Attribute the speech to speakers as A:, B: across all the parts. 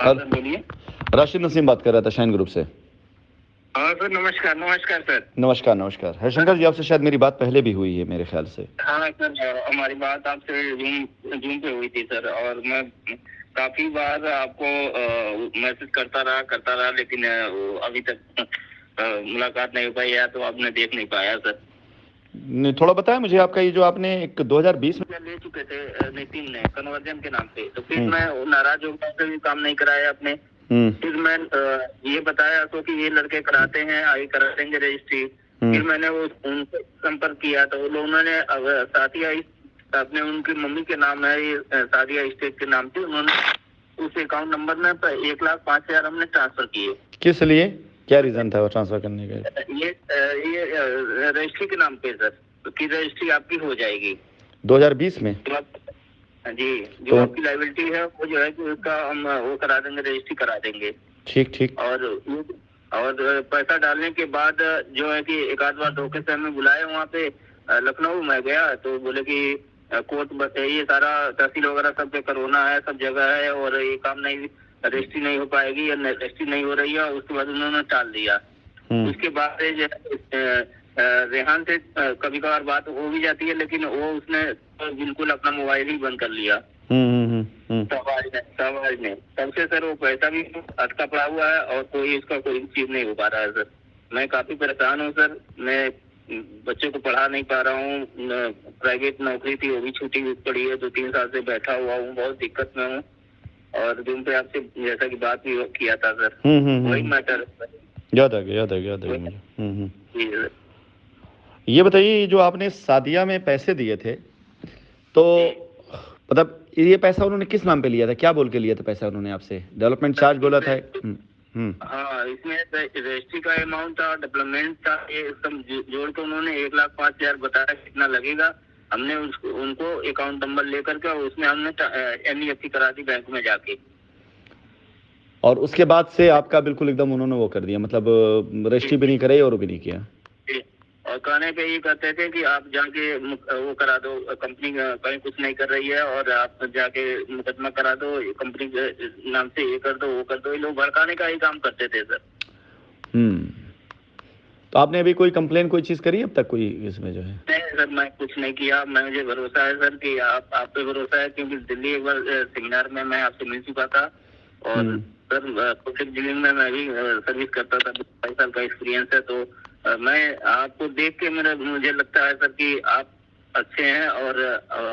A: हाँ सर बोलिए।
B: राशिद नसीम बात कर रहा था शाइन ग्रुप से।
A: हाँ सर नमस्कार नमस्कार सर।
B: नमस्कार नमस्कार। हरिशंकर जी, आपसे शायद मेरी बात पहले भी हुई है मेरे ख्याल से।
A: हाँ सर हमारी बात आपसे जूम पे हुई थी सर, और मैं काफी बार आपको मैसेज करता रहा लेकिन अभी तक मुलाकात नहीं हो पाई, या तो आपने देख नहीं पाया सर।
B: नहीं, थोड़ा बताएं मुझे, आपका ये जो आपने एक 2020 में
A: ले चुके थे नितिन ने कन्वर्जन के नाम पे, तो फिर मैं नाराज हो गया, भी काम नहीं कराया अपने। फिर मैं ये बताया तो कि ये लड़के कराते हैं, आगे करा देंगे रजिस्ट्री। फिर मैंने वो उनसे संपर्क किया तो वो उन्होंने साथिया अपने उनकी मम्मी के नाम है ये सादिया स्टेट के नाम से, उन्होंने उस अकाउंट नंबर में 1,05,000 हमने ट्रांसफर किए।
B: किस लिए, क्या रीजन था वो ट्रांसफर करने का?
A: ये रजिस्ट्री के नाम पे सर, तो की रजिस्ट्री आपकी हो जाएगी
B: 2020 में।
A: जी, जो आपकी लायबिलिटी है वो जो है कि उसका हम वो करा देंगे, रजिस्ट्री करा देंगे।
B: ठीक ठीक।
A: और पैसा डालने के बाद जो है कि एक आध बार धोखे से हमें बुलाए वहाँ पे लखनऊ में गया, तो बोले कि कोर्ट ये सारा तहसील वगैरह सब पे कोरोना है, सब जगह है और ये काम नहीं, रजिस्ट्री नहीं हो पाएगी या रजिस्ट्री नहीं हो रही है। उसके बाद उन्होंने टाल दिया। उसके बाद रेहान से कभी कभार बात हो भी जाती है, लेकिन वो उसने बिल्कुल अपना मोबाइल ही बंद कर लिया। समाज ने तब से सर वो पैसा भी अटका पड़ा हुआ है और कोई इसका कोई चीज नहीं हो पा रहा है सर। मैं काफी परेशान हूँ सर, मैं बच्चों को पढ़ा नहीं पा रहा हूँ, प्राइवेट नौकरी थी वो भी छूटी पड़ी है, 2-3 साल से बैठा हुआ हूँ, बहुत दिक्कत में हूँ। और दिन पे आपसे जैसा कि बात भी किया था सर, वही मैटर
B: याद आ गया मुझे। ये बताइए, जो आपने सादिया में पैसे दिए थे, तो मतलब ये पैसा उन्होंने किस नाम पे लिया था, क्या बोल के लिया था पैसा उन्होंने आपसे? डेवलपमेंट चार्ज बोला था।
A: हाँ, इसमें रजिस्ट्री का अमाउंट था, डेवलपमेंट था, ये सब जोड़ के उन्होंने 1,05,000 बताया कितना लगेगा। हमने उनको अकाउंट नंबर लेकर के उसमें हमने NEFT करा दी बैंक में जाके।
B: और उसके बाद से आपका बिल्कुल एकदम उन्होंने वो कर दिया, मतलब रजिस्ट्री भी नहीं कराई और भी नहीं किया।
A: और कहने पे ये कहते थे कि आप जाके वो करा दो, कंपनी कहीं कुछ नहीं कर रही है और आप जाके मुकदमा करा दो, कंपनी के नाम से ये कर दो वो कर दो, ये लोग भड़काने का ही काम करते थे सर।
B: तो आपने अभी कोई कंप्लेन कोई चीज करी अब तक कोई इसमें जो है?
A: नहीं सर, मैं कुछ नहीं किया। मुझे भरोसा है सर कि आप पे भरोसा है, क्योंकि दिल्ली एक बार सेमिनार में मैं आपसे मिल चुका था और सर पब्लिक डीलिंग में मैं भी सर्विस करता था, 22 साल का एक्सपीरियंस है। तो मैं आपको देख के मुझे लगता है सर कि आप अच्छे हैं और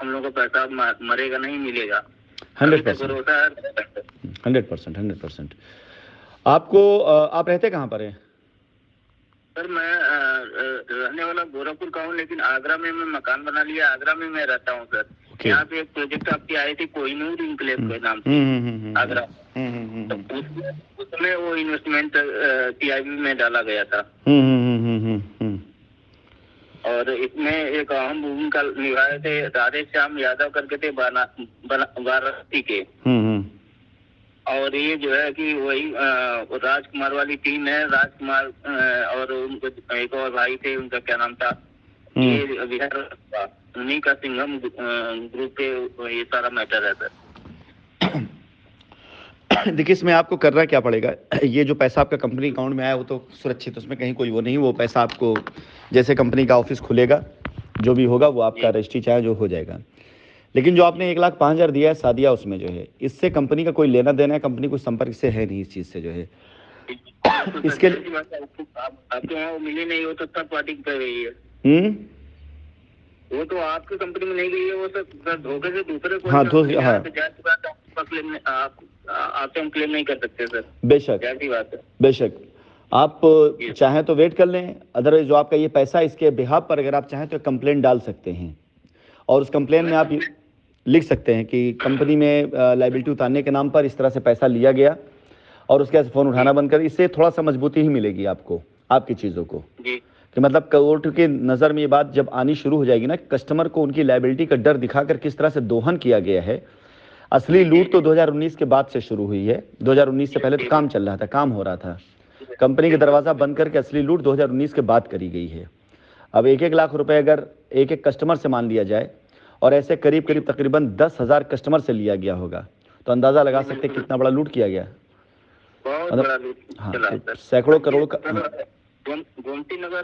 A: हम लोगों को पैसा मरेगा नहीं, मिलेगा।
B: 100%।
A: भरोसा है
B: 100%। आपको आप रहते कहाँ पर हैं?
A: सर मैं रहने वाला गोरखपुर का हूँ, लेकिन आगरा में मैं मकान बना लिया, आगरा में मैं रहता हूँ सर। यहाँ पे एक प्रोजेक्ट आपकी आई थी कोहिनूर इनक्लेव के नाम से आगरा, तो उसमें वो इन्वेस्टमेंट CIB में डाला गया था। और इसमें एक अहम भूमिका निभाए थे राधे श्याम यादव करके थे वाराणसी के। और ये जो है कि वही राजकुमार वाली टीम है, राजकुमार और उनको एक और भाई थे, उनका क्या नाम था, ये बिहार उन्हीं का सिंघम ग्रुप के ये सारा मैटर है सर।
B: देखिए, इसमें आपको करना क्या पड़ेगा, ये जो पैसा आपका कंपनी अकाउंट में आया वो तो सुरक्षित, उसमें कहीं कोई वो नहीं, वो पैसा आपको जैसे कंपनी का ऑफिस खुलेगा जो भी होगा वो आपका रजिस्ट्री चाहे जो हो जाएगा। लेकिन जो आपने 1,05,000 दिया है सादिया, उसमें जो है इससे कंपनी का कोई लेना देना है, कंपनी कोई संपर्क से है नहीं इस चीज से जो है। इसके लिए
A: आपके वहाँ मिली नहीं हो तो थर्ड पार्टी कर रही है। वो तो आपकी कंपनी में नहीं गई है, वो सर धोखे से दूसरे को आपसे हम क्लेम नहीं कर सकते सर।
B: बेशक,
A: ऐसी बात है।
B: बेशक आप चाहें तो वेट कर लें, अदरवाइज जो आपका ये पैसा इसके बिहाफ पर अगर आप चाहें तो कंप्लेंट डाल सकते हैं और उस कंप्लेन में आप लिख सकते हैं कि कंपनी में लायबिलिटी उतारने के नाम पर इस तरह से पैसा लिया गया और उसके बाद फ़ोन उठाना बंद कर। इससे थोड़ा सा मजबूती ही मिलेगी आपको, आपकी चीज़ों को, कि मतलब कोर्ट की नज़र में ये बात जब आनी शुरू हो जाएगी ना, कस्टमर को उनकी लायबिलिटी का डर दिखाकर किस तरह से दोहन किया गया है। असली लूट तो 2019 के बाद से शुरू हुई है, 2019 से पहले तो काम चल रहा था, काम हो रहा था, कंपनी का दरवाज़ा बंद करके असली लूट 2019 के बाद करी गई है। अब 1-1 लाख रुपए अगर एक कस्टमर से मान लिया जाए और ऐसे करीब तकरीबन 10,000 कस्टमर से लिया गया होगा, तो तो अंदाजा लगा सकते हैं कितना बड़ा लूट किया गया।
A: बहुत
B: मतलब
A: बड़ा लूट
B: हाँ,
A: चला
B: तो
A: सर।
B: सैकड़ों करोड़ का।
A: गोमती नगर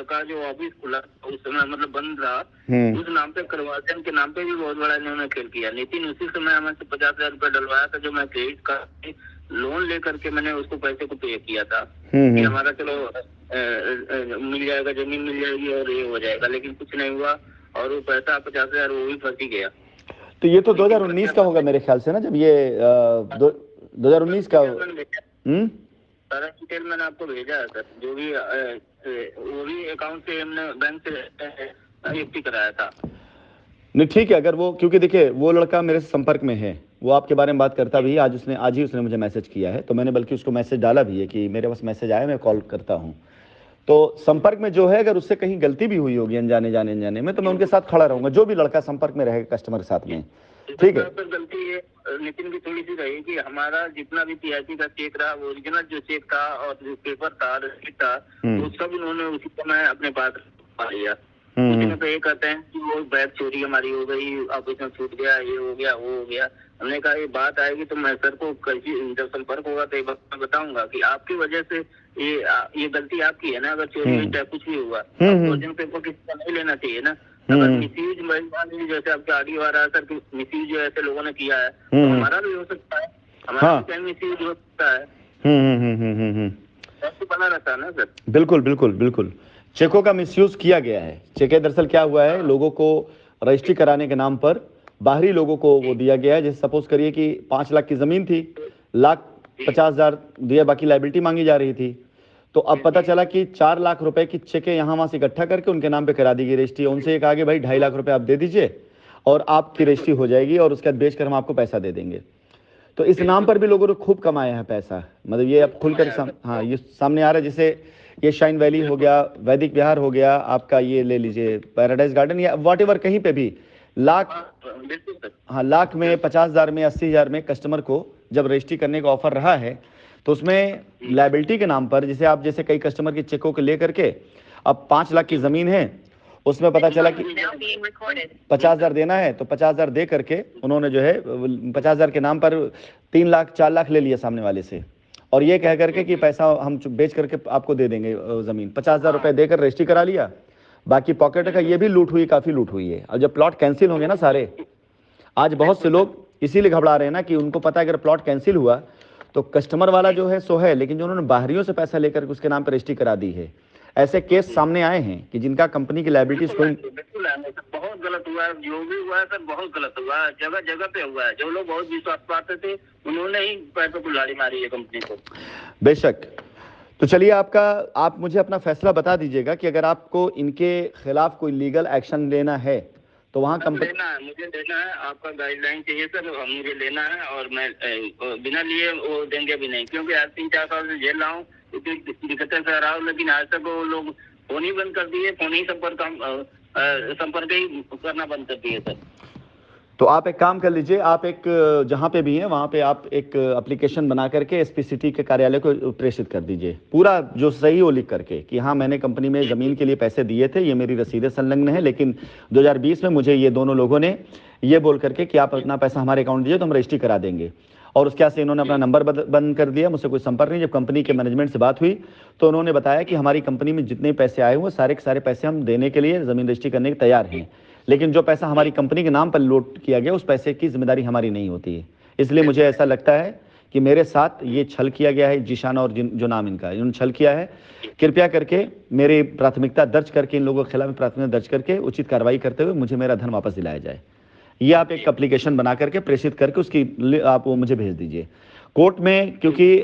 A: का जो ऑफिस खुला उस समय मतलब बंद रहा, उस नाम पे करवाचन के नाम पे भी बहुत बड़ा इन्होंने खेल किया। नितिन उसी समय हमें से 50,000 रुपया डलवाया था, जो मैं क्रेडिट कार्ड लोन लेकर के मैंने उसको पैसे को पे किया था कि हमारा चलो मिल जाएगा, जमीन मिल जाएगी और ये हो जाएगा, लेकिन कुछ नहीं हुआ और वो पैसा 50,000 वो भी फंसी गया।
B: तो ये तो 2019 का होगा मेरे ख्याल से ना, जब ये 2019 का।
A: सारा डिटेल मैंने आपको भेजा है सर, जो भी वो भी अकाउंट से हमने बैंक से EFT कराया था।
B: नहीं ठीक है, अगर वो, क्योंकि देखिए वो लड़का मेरे संपर्क में है, वो आपके बारे में बात करता भी, आज ही उसने मुझे मैसेज किया है, तो मैंने बल्कि उसको मैसेज डाला भी है कि मेरे पास मैसेज आया, मैं कॉल करता हूँ। तो संपर्क में जो है, अगर उससे कहीं गलती भी हुई होगी अनजाने में, तो मैं उनके साथ खड़ा रहूंगा, जो भी लड़का संपर्क में रहेगा कस्टमर के साथ में। ठीक है,
A: गलती ये नितिन की थोड़ी सी रही कि हमारा जितना भी PIC का चेक रहा, वो ओरिजिनल जो चेक था और जो पेपर था, रसीद था, वो सब उन्होंने उसी समय अपने पास पा लिया। उसी में तो ये कहते हैं कि वो बैग चोरी हमारी हो गई, ऑफिस में छूट गया, ये हो गया, वो हो गया। हमने कहा ये बात आएगी तो मैं सर को जब संपर्क होगा तो मैं बताऊंगा कि आपकी वजह से ये गलती आपकी है ना। अगर चोरी हुई चाहे कुछ भी हुआ, ओरिजिनल पेपर किसी का नहीं लेना चाहिए ना। अगर मिसयूज जैसे आपके ऑडियो आ रहा है सर, मिसयूज जो ऐसे लोगों ने किया है, तो हमारा भी हो सकता है, हमारा भी मिसयूज हो सकता है। बना रहता है ना सर।
B: बिल्कुल बिल्कुल बिल्कुल, चेकों का मिसयूज किया गया है। चेकें दरअसल क्या हुआ है, लोगों को रजिस्ट्री कराने के नाम पर बाहरी लोगों को वो दिया गया है। जैसे सपोज करिए कि 5 लाख की जमीन थी, 1,50,000 दिया, बाकी लाइबिलिटी मांगी जा रही थी। तो अब पता चला कि 4 लाख रुपए की चेकें यहाँ वहाँ से इकट्ठा करके उनके नाम पे करा दी गई रजिस्ट्री। उनसे एक आगे भाई 2.5 लाख रुपए आप दे दीजिए और आपकी रजिस्ट्री हो जाएगी और उसके बाद बेचकर हम आपको पैसा दे देंगे। तो इस नाम पर भी लोगों ने खूब कमाया है पैसा। मतलब ये अब खुलकर हाँ ये सामने आ रहा है। जैसे ये शाइन वैली हो गया, वैदिक विहार हो गया, आपका ये ले लीजिए पैराडाइज गार्डन, या वॉटेवर कहीं पे भी लाख में 50,000 में 80,000 में कस्टमर को जब रजिस्ट्री करने का ऑफर रहा है, तो उसमें लायबिलिटी के नाम पर जैसे कई कस्टमर के चेकों को लेकर के अब 5 लाख की जमीन है, उसमें पता चला कि 50,000 देना है, तो 50,000 दे करके उन्होंने जो है 50,000 के नाम पर 3 लाख 4 लाख ले लिया सामने वाले से, और ये कह करके कि पैसा हम बेच करके आपको दे देंगे जमीन। 50,000 रुपए देकर रजिस्ट्री करा लिया, बाकी पॉकेट का ये भी लूट हुई, काफी लूट हुई है। अब जब प्लॉट कैंसिल होंगे ना सारे, आज बहुत से लोग इसीलिए घबरा रहे हैं ना कि उनको पता है अगर प्लॉट कैंसिल हुआ तो कस्टमर वाला जो है सो है, लेकिन जो उन्होंने बाहरियों से पैसा लेकर उसके नाम पर रजिस्ट्री करा दी है, ऐसे केस सामने आए हैं कि जिनका कंपनी की लायबिलिटीज कोई
A: बहुत गलत हुआ है। जो भी हुआ है सर बहुत गलत हुआ है, जगह जगह पे हुआ है। जो लोग बहुत विश्वास पाते थे उन्होंने ही पैसों को लाड़ी मारी है कंपनी को।
B: बेशक। तो चलिए आप मुझे अपना फैसला बता दीजिएगा कि अगर आपको इनके खिलाफ कोई लीगल एक्शन लेना है तो वहाँ
A: मुझे लेना है। आपका गाइडलाइन चाहिए सर, मुझे लेना है और मैं बिना लिए वो देंगे भी नहीं, क्योंकि आज 3-4 साल से झेल रहा हूँ, दिक्कतें से रहा हूँ, लेकिन आज तक वो लोग फोन ही बंद कर दिए, फोन ही संपर्क ही करना बंद कर दिए सर।
B: तो आप एक काम कर लीजिए, आप एक जहाँ पे भी हैं वहाँ पे आप एक एप्लीकेशन बना करके SP सिटी के कार्यालय को प्रेषित कर दीजिए, पूरा जो सही हो लिख करके कि हाँ मैंने कंपनी में ज़मीन के लिए पैसे दिए थे, ये मेरी रसीदें संलग्न है, लेकिन 2020 में मुझे ये दोनों लोगों ने ये बोल करके कि आप अपना पैसा हमारे अकाउंट दीजिए तो हम रजिस्ट्री करा देंगे, और उसके बाद से इन्होंने अपना नंबर बंद कर दिया, मुझसे कोई संपर्क नहीं। जब कंपनी के मैनेजमेंट से बात हुई तो उन्होंने बताया कि हमारी कंपनी में जितने पैसे आए हुए सारे के सारे पैसे हम देने के लिए ज़मीन रजिस्ट्री करने के तैयार हैं, लेकिन जो पैसा हमारी कंपनी के नाम पर लूट किया गया उस पैसे की जिम्मेदारी हमारी नहीं होती है। इसलिए मुझे ऐसा लगता है कि मेरे साथ ये छल किया गया है, जीशान और जो नाम इनका, इन्होंने छल किया है। कृपया करके मेरी प्राथमिकता दर्ज करके, इन लोगों के खिलाफ प्राथमिकता दर्ज करके उचित कार्रवाई करते हुए मुझे मेरा धन वापस दिलाया जाए। ये आप एक एप्लीकेशन बना करके प्रेषित करके उसकी आप वो मुझे भेज दीजिए कोर्ट में, क्योंकि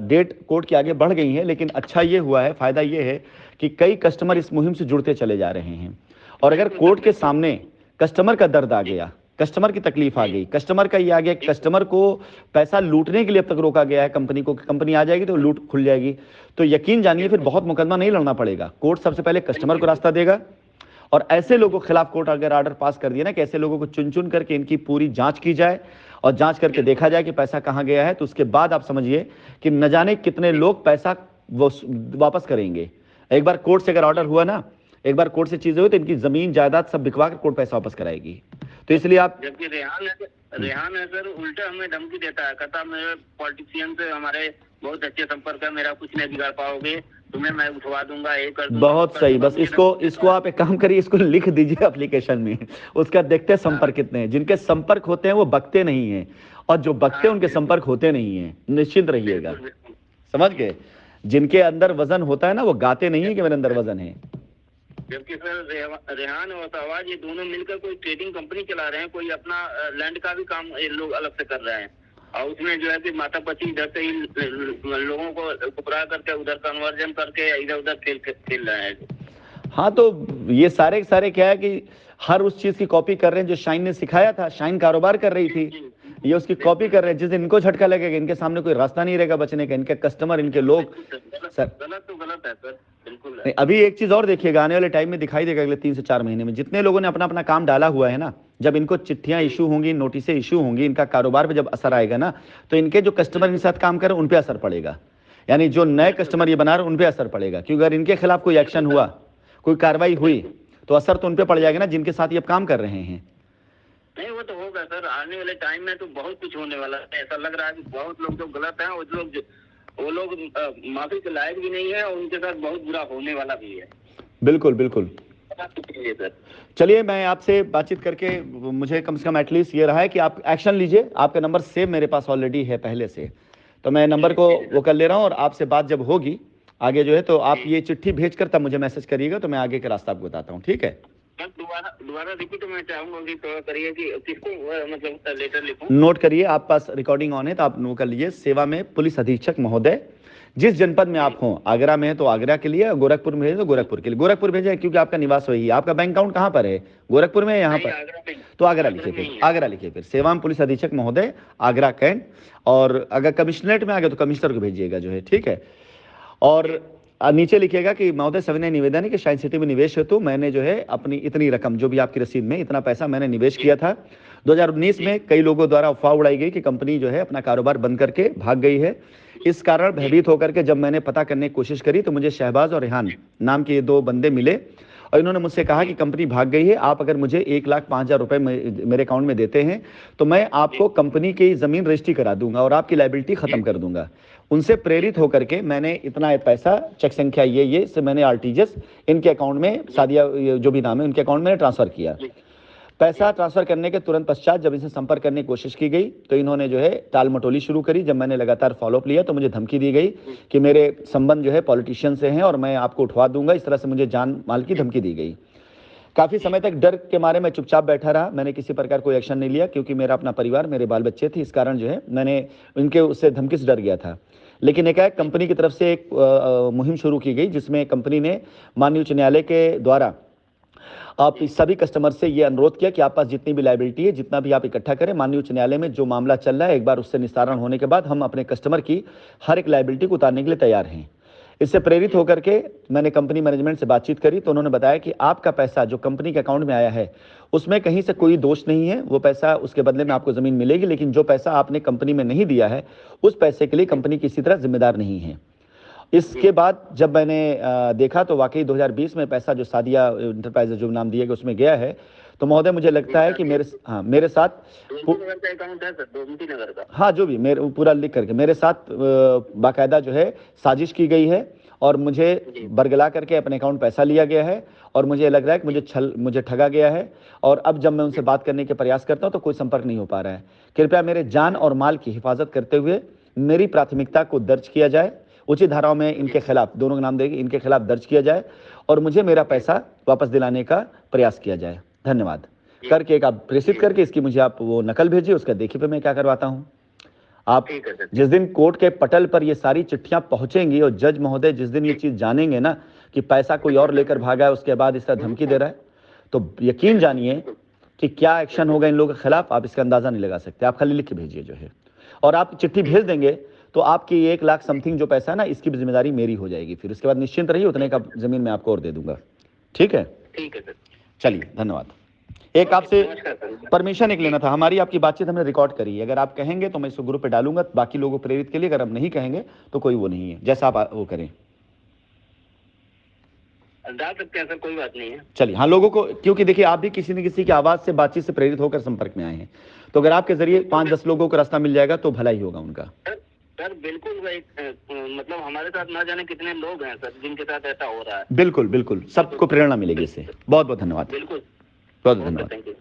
B: डेट कोर्ट की आगे बढ़ गई है। लेकिन अच्छा ये हुआ है, फ़ायदा ये है कि कई कस्टमर इस मुहिम से जुड़ते चले जा रहे हैं, और अगर कोर्ट के सामने कस्टमर का दर्द आ गया, कस्टमर की तकलीफ आ गई, कस्टमर का ये आ गया, कस्टमर को पैसा लूटने के लिए अब तक रोका गया है कंपनी को, कंपनी आ जाएगी तो लूट खुल जाएगी, तो यकीन जानिए फिर बहुत मुकदमा नहीं लड़ना पड़ेगा। कोर्ट सबसे पहले कस्टमर को रास्ता देगा, और ऐसे लोगों के खिलाफ कोर्ट अगर ऑर्डर पास कर दिया ना कि ऐसे लोगों को चुन चुन करके इनकी पूरी जांच की जाए और जांच करके देखा जाए कि पैसा कहां गया है, तो उसके बाद आप समझिए कि न जाने कितने लोग पैसा वो वापस करेंगे। एक बार कोर्ट से अगर ऑर्डर हुआ ना एक बार कोर्ट से चीजें हुई तो इनकी जमीन जायदाद सब बिकवा कर कोर्ट पैसा वापस कराएगी। तो इसलिए आप,
A: जबकि रेहान है सर, उल्टा हमें धमकी देता है, कहता मेरे पॉलिटिशियन से हमारे बहुत अच्छे संपर्क है, मेरा कुछ नहीं बिगाड़ पाओगे, तुम्हें मैं उठवा दूंगा, ये कर दूंगा।
B: बहुत सही, बस इसको आप एक काम करिए, इसको लिख दीजिए एप्लीकेशन में, उसका देखते हैं संपर्क कितने हैं। जिनके संपर्क होते हैं वो बकते नहीं हैं, और जो बकते हैं उनके संपर्क होते नहीं हैं, निश्चिंत रहिएगा, समझ गए। जिनके अंदर वजन होता है ना, वो गाते नहीं है कि मेरे अंदर वजन है।
A: जबकि सर रेहान और शहबाज ये दोनों मिलकर कोई ट्रेडिंग कंपनी चला रहे हैं, कोई अपना लैंड का भी काम ये लोग अलग से कर रहे हैं, और उसमें जो है कि माता पची इधर से ही लोगों को गुमराह करके उधर कन्वर्जन करके इधर उधर खेल रहे हैं।
B: हाँ, तो ये सारे क्या है कि हर उस चीज की कॉपी कर रहे हैं जो शाइन ने सिखाया था। शाइन कारोबार कर रही थी, ये उसकी कॉपी कर रहे हैं। जिस दिन इनको झटका लगेगा, इनके सामने कोई रास्ता नहीं रहेगा बचने का, इनके कस्टमर, इनके लोग। सर
A: गलत तो गलत है सर, बिल्कुल
B: नहीं, अभी एक चीज और देखिएगा, आने वाले टाइम में दिखाई देगा, अगले 3 से 4 महीने में जितने लोगों ने अपना अपना काम डाला हुआ है ना, जब इनको चिट्ठियां इशू होंगी, नोटिसें इशू होंगी, इनका कारोबार पे जब असर आएगा ना, तो इनके जो कस्टमर इनके साथ काम कर रहे हैं उन पे असर पड़ेगा। यानी जो नए कस्टमर ये बना रहे हैं उन पे असर पड़ेगा, क्योंकि अगर इनके खिलाफ कोई एक्शन हुआ, कोई कार्रवाई हुई, तो असर तो उन पे पड़ जाएगा ना जिनके साथ ये काम कर रहे हैं।
A: नहीं, वो तो होगा सर, आने वाले टाइम में तो बहुत कुछ होने वाला है। ऐसा लग रहा है कि बहुत लोग जो गलत हैं वो लोग माफी के लायक भी नहीं है, और उनके साथ बहुत बुरा होने वाला भी है।
B: बिल्कुल बिल्कुल। चलिए, मैं आपसे बातचीत करके मुझे कम से कम एटलीस्ट ये रहा है कि आप एक्शन लीजिए। आपका नंबर सेव मेरे पास ऑलरेडी है पहले से, तो मैं नंबर को वो कर ले रहा हूँ, और आपसे बात जब होगी आगे जो है, तो आप ये चिट्ठी भेजकर तब मुझे मैसेज करिएगा, तो मैं आगे का रास्ता आपको बताता हूँ, ठीक है।
A: दोबारा रिपीट मैं चाहूंगा कि तो करिए कि किसको मतलब लेटर लिखूं।
B: नोट करिए, आप पास रिकॉर्डिंग ऑन है तो आप नोट कर लीजिए। सेवा में पुलिस अधीक्षक महोदय, जिस जनपद में आप हो, आगरा में है तो आगरा के लिए, गोरखपुर में है तो गोरखपुर के लिए। गोरखपुर भेजा है क्योंकि आपका निवास वही है। आपका बैंक अकाउंट कहाँ पर है, गोरखपुर में है यहाँ पर, तो आगरा लिखिए, फिर आगरा लिखिए। फिर सेवा में पुलिस अधीक्षक महोदय, आगरा कैंट, और अगर कमिश्नरेट में आ गए तो कमिश्नर को भेजिएगा जो है, ठीक है। और नीचे लिखिएगा कि महोदय सविनय निवेदन है कि शाइन सिटी में निवेश हेतु मैंने जो है अपनी इतनी रकम, जो भी आपकी रसीद में इतना पैसा मैंने निवेश किया था। 2019 में कई लोगों द्वारा अफवाह उड़ाई गई कि कंपनी जो है अपना कारोबार बंद करके भाग गई है। इस कारण भयभीत होकर के जब मैंने पता करने की कोशिश करी तो मुझे शहबाज और रेहान नाम के ये 2 बंदे मिले, और इन्होंने मुझसे कहा कि कंपनी भाग गई है, आप अगर मुझे 1,05,000 रुपए मेरे अकाउंट में देते हैं तो मैं आपको कंपनी की जमीन रजिस्ट्री करा दूंगा और आपकी लायबिलिटी खत्म कर दूंगा। उनसे प्रेरित होकर के मैंने इतना पैसा, चेक संख्या ये से मैंने आरटीजीएस इनके अकाउंट में, सादिया जो भी नाम है उनके अकाउंट में ट्रांसफर किया। पैसा ट्रांसफर करने के तुरंत पश्चात जब इनसे संपर्क करने की कोशिश की गई तो इन्होंने जो है टाल मटोली शुरू करी। जब मैंने लगातार फॉलोअप लिया तो मुझे धमकी दी गई कि मेरे संबंध जो है पॉलिटिशियन से हैं और मैं आपको उठवा दूंगा, इस तरह से मुझे जान माल की धमकी दी गई। काफी समय तक डर के मारे मैं चुपचाप बैठा रहा, मैंने किसी प्रकार कोई एक्शन नहीं लिया, क्योंकि मेरा अपना परिवार, मेरे बाल बच्चे थे, इस कारण जो है मैंने उनके उससे धमकी से डर गया था। लेकिन एकाएक कंपनी की तरफ से एक मुहिम शुरू की गई, जिसमें कंपनी ने माननीय उच्च न्यायालय के द्वारा आप सभी कस्टमर से ये अनुरोध किया कि आप पास जितनी भी लायबिलिटी है, जितना भी आप इकट्ठा करें, माननीय उच्च न्यायालय में जो मामला चल रहा है एक बार उससे निस्तारण होने के बाद हम अपने कस्टमर की हर एक लायबिलिटी को उतारने के लिए तैयार हैं। इससे प्रेरित होकर के मैंने कंपनी मैनेजमेंट से बातचीत करी तो उन्होंने बताया कि आपका पैसा जो कंपनी के अकाउंट में आया है उसमें कहीं से कोई दोष नहीं है, वो पैसा उसके बदले में आपको ज़मीन मिलेगी, लेकिन जो पैसा आपने कंपनी में नहीं दिया है उस पैसे के लिए कंपनी किसी तरह जिम्मेदार नहीं है। इसके बाद जब मैंने देखा तो वाकई 2020 में पैसा जो सादिया इंटरप्राइजेज जो नाम दिया गया उसमें गया है। तो महोदय मुझे लगता है कि मेरे साथ हाँ जो भी मेरे पूरा लिख करके मेरे साथ बाकायदा जो है साजिश की गई है और मुझे बरगला करके अपने अकाउंट पैसा लिया गया है और मुझे लग रहा है कि मुझे ठगा गया है। और अब जब मैं उनसे बात करने के प्रयास करता हूं तो कोई संपर्क नहीं हो पा रहा है। कृपया मेरे जान और माल की हिफाजत करते हुए मेरी प्राथमिकता को दर्ज किया जाए, उचित धाराओं में इनके खिलाफ, दोनों का नाम देगी, इनके खिलाफ दर्ज किया जाए और मुझे मेरा पैसा वापस दिलाने का प्रयास किया जाए। धन्यवाद। करके एक आप प्रेषित करके इसकी मुझे आप वो नकल भेजिए, उसका देखिए पे मैं क्या करवाता हूँ। आप जिस दिन कोर्ट के पटल पर ये सारी चिट्ठियां पहुंचेंगी और जज महोदय जिस दिन ये चीज जानेंगे ना कि पैसा कोई और लेकर भागा है, उसके बाद इस तरह धमकी दे रहा है, तो यकीन जानिए कि क्या एक्शन होगा इन लोगों के खिलाफ, आप इसका अंदाजा नहीं लगा सकते। आप खाली लिख के भेजिए जो है, और आप चिट्ठी भेज देंगे तो आपकी 1 लाख समथिंग जो पैसा है ना, इसकी जिम्मेदारी मेरी हो जाएगी। फिर उसके बाद निश्चिंत रहिए, उतने का जमीन मैं आपको और दे दूंगा। ठीक है?
A: ठीक है सर।
B: चलिए, धन्यवाद। एक आपसे परमिशन एक लेना था। हमारी आपकी बातचीत हमने रिकॉर्ड करी है, अगर आप कहेंगे तो मैं इसको ग्रुप पे डालूंगा बाकी लोगों को प्रेरित के लिए, अगर आप नहीं कहेंगे तो कोई वो नहीं है, जैसा आप वो करें।
A: डाल सकते हैं सर, कोई बात नहीं है।
B: चलिए, हाँ, लोगों को, क्योंकि देखिए आप भी किसी न किसी की आवाज़ से, बातचीत से प्रेरित होकर संपर्क में आए हैं, तो अगर आपके जरिए 5-10 लोगों को रास्ता मिल जाएगा तो भला ही होगा उनका।
A: सर बिल्कुल भाई, मतलब हमारे साथ ना जाने कितने लोग हैं सर जिनके साथ ऐसा हो रहा है।
B: बिल्कुल बिल्कुल, सबको प्रेरणा मिलेगी इससे। बहुत बहुत धन्यवाद।
A: बिल्कुल,
B: बहुत धन्यवाद।
A: Thank you.